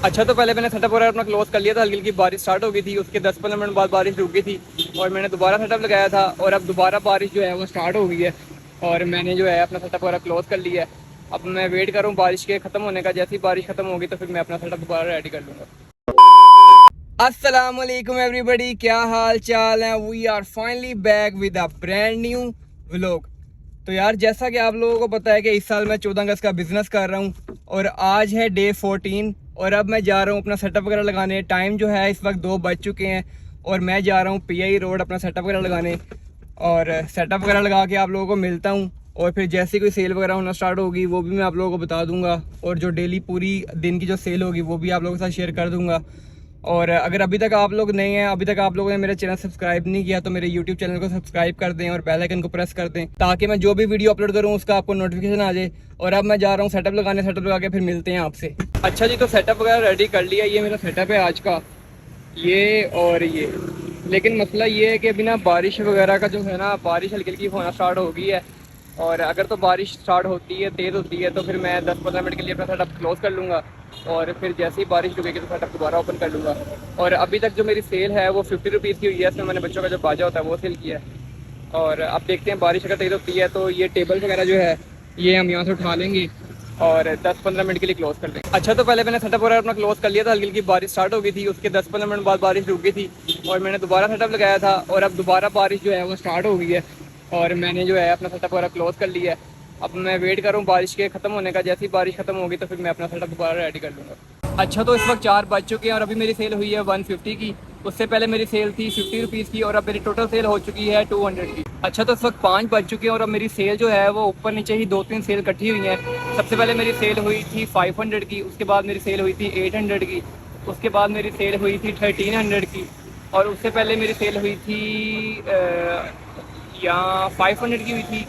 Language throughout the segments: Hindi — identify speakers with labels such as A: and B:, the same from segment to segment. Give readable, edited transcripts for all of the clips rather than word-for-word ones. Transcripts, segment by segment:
A: अच्छा, तो पहले मैंने सेटअप वगैरह अपना क्लोज कर लिया था। हल्की हल्की बारिश स्टार्ट हो गई थी, उसके 10-15 मिनट बाद बारिश रुक गई थी और मैंने दोबारा सेटअप लगाया था और अब दोबारा बारिश जो है वो स्टार्ट हो गई है और मैंने जो है अपना सेटअप वगैरह क्लोज कर लिया है। अब मैं वेट करूँ बारिश के ख़त्म होने का। जैसे ही बारिश ख़त्म होगी तो फिर मैं अपना सेटअप दोबारा रेडी कर लूँगा। अस्सलाम वालेकुम एवरीबॉडी, क्या हाल चाल है। We are finally back with a brand new vlog. तो यार, जैसा कि आप लोगों को पता है कि इस साल मैं 14 अगस्त का बिज़नेस कर रहा हूँ और आज है डे 14 और अब मैं जा रहा हूँ अपना सेटअप वगैरह लगाने। टाइम जो है इस वक्त 2 बज चुके हैं और मैं जा रहा हूँ PI रोड अपना सेटअप वगैरह लगाने और सेटअप वगैरह लगा के आप लोगों को मिलता हूँ और फिर जैसे कोई सेल वगैरह होना स्टार्ट होगी वो भी मैं आप लोगों को बता दूंगा और जो डेली पूरी दिन की जो सेल होगी वो भी आप लोगों के साथ शेयर कर दूंगा। और अगर अभी तक आप लोग नए हैं, अभी तक आप लोगों ने मेरा चैनल सब्सक्राइब नहीं किया तो मेरे YouTube चैनल को सब्सक्राइब कर दें और बेल आइकन को प्रेस कर दें ताकि मैं जो भी वीडियो अपलोड करूं उसका आपको नोटिफिकेशन आ जाए। और अब मैं जा रहा हूं सेटअप लगाने, सेटअप लगा के फिर मिलते हैं आपसे। अच्छा जी, तो सेटअप वगैरह रेडी कर लिया। ये मेरा सेटअप है आज का, ये और ये। लेकिन मसला ये है कि अभी ना बारिश वगैरह का जो है ना, बारिश हल्की हल्की होना स्टार्ट हो गई है और अगर तो बारिश स्टार्ट होती है, तेज़ होती है, तो फिर मैं 10-15 मिनट के लिए अपना सेटअप क्लोज़ कर लूँगा और फिर जैसे ही बारिश रुकेगी तो सेटअप दोबारा ओपन कर लूँगा। और अभी तक जो मेरी सेल है वो 50 रुपीज़ की हुई है। इसमें मैंने बच्चों का जो बाजा होता है वो सेल किया है। और अब देखते हैं बारिश अगर तेज़ होती है तो ये टेबल वगैरह जो है ये हम यहाँ से उठा लेंगे और 10-15 मिनट के लिए क्लोज़ कर देंगे। अच्छा, तो पहले मैंने सेटअप वगैरह अपना क्लोज़ कर लिया था। हल्की हल्की बारिश स्टार्ट हो गई थी, उसके 10-15 मिनट बाद बारिश रुक गई थी और मैंने दोबारा सेटअप लगाया था और अब दोबारा बारिश जो है वो स्टार्ट हो गई है और मैंने जो है अपना सेटअप वगैरह क्लोज़ कर लिया है। अब मैं वेट करूँ बारिश के ख़त्म होने का। जैसे ही बारिश ख़त्म होगी तो फिर मैं अपना सेटअप दोबारा रेडी कर लूँगा। अच्छा, तो इस वक्त 4 बज चुके हैं और अभी मेरी सेल हुई है 150 की। उससे पहले मेरी सेल थी 50 रुपीज़ की और अब मेरी टोटल सेल हो चुकी है 200 की। अच्छा, तो इस वक्त 5 बज चुके हैं और अब मेरी सेल जो है वो ऊपर नीचे ही 2-3 सेल इकट्ठी हुई हैं। सबसे पहले मेरी सेल हुई थी 500 की, उसके बाद मेरी सेल हुई थी 800 की, उसके बाद मेरी सेल हुई थी 1300 की और उससे पहले मेरी सेल हुई थी यहाँ 500 की हुई थी।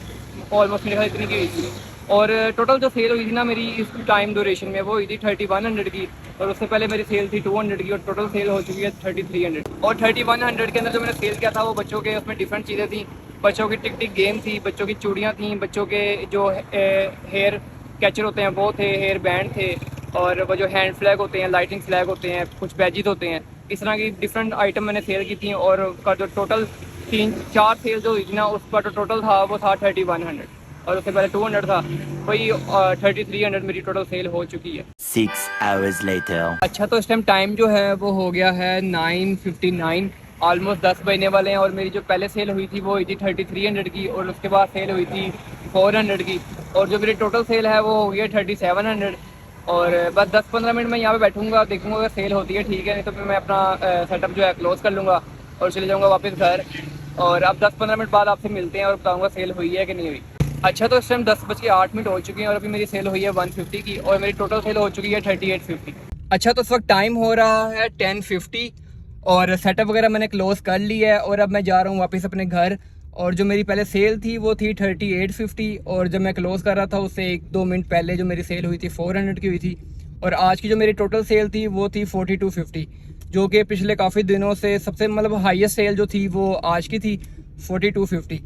A: ऑलमोस्ट मेरे ख्याल इतनी की हुई थी और टोटल जो सेल हुई थी ना मेरी इस टाइम ड्यूरेशन में वो हुई थी 3100 की और उससे पहले मेरी सेल थी 200 की और टोटल सेल हो चुकी है 3300। और 3100 के अंदर जो मैंने सेल किया था वो बच्चों के, उसमें डिफरेंट चीज़ें थी। बच्चों की टिक टिक गेम थी, बच्चों की चूड़ियाँ थी, बच्चों के जो हेयर कैचर होते हैं वो थे, हेयर बैंड थे और वो जो हैंड फ्लैग होते हैं, लाइटिंग फ्लैग होते हैं, कुछ बैजिज होते हैं। इस तरह की डिफरेंट आइटम मैंने सेल की थी और उसका जो टोटल 3-4 सेल जो हुई थी ना उसका जो टोटल था वो था 3100 और उससे पहले 200 था। वही 3300 मेरी टोटल सेल हो चुकी है।
B: 6 hours later.
A: अच्छा, तो इस टाइम टाइम जो है वो हो गया है 9:59, ऑलमोस्ट 10 बजने वाले हैं और मेरी जो पहले सेल हुई थी वो हुई थी 3300 की और उसके बाद सेल हुई थी 400 की और जो मेरी टोटल सेल है वो हो गई है 3700। और बस 10-15 मिनट में यहाँ पे बैठूंगा, देखूंगा अगर सेल होती है ठीक है, नहीं तो फिर मैं अपना सेटअप जो है क्लोज़ कर लूँगा और चले जाऊँगा वापस घर। और अब 10-15 मिनट बाद आपसे मिलते हैं और बताऊँगा सेल हुई है कि नहीं हुई। अच्छा, तो इस टाइम 10:08 हो चुकी हैं और अभी मेरी सेल हुई है 150 की और मेरी टोटल सेल हो चुकी है 3850। अच्छा, तो इस वक्त टाइम हो रहा है 10:50 और सेटअप वगैरह मैंने क्लोज़ कर लिया है और अब मैं जा रहा हूँ वापस अपने घर। और जो मेरी पहले सेल थी वो थी 3850 और जब मैं क्लोज़ कर रहा था उससे 1-2 मिनट पहले जो मेरी सेल हुई थी 400 की हुई थी और आज की जो मेरी टोटल सेल थी वो थी 4250, जो कि पिछले काफ़ी दिनों से सबसे मतलब हाईएस्ट सेल जो थी वो आज की थी 4250।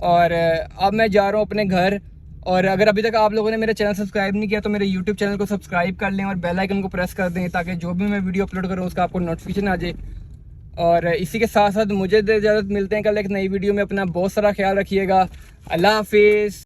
A: और अब मैं जा रहा हूँ अपने घर। और अगर अभी तक आप लोगों ने मेरा चैनल सब्सक्राइब नहीं किया तो मेरे YouTube चैनल को सब्सक्राइब कर लें और बेल आइकन को प्रेस कर दें ताकि जो भी मैं वीडियो अपलोड करूँ उसका आपको नोटिफिकेशन आ जाए। और इसी के साथ साथ मुझे इजाज़त, मिलते हैं कल एक नई वीडियो में। अपना बहुत सारा ख्याल रखिएगा। अल्लाह हाफिज़।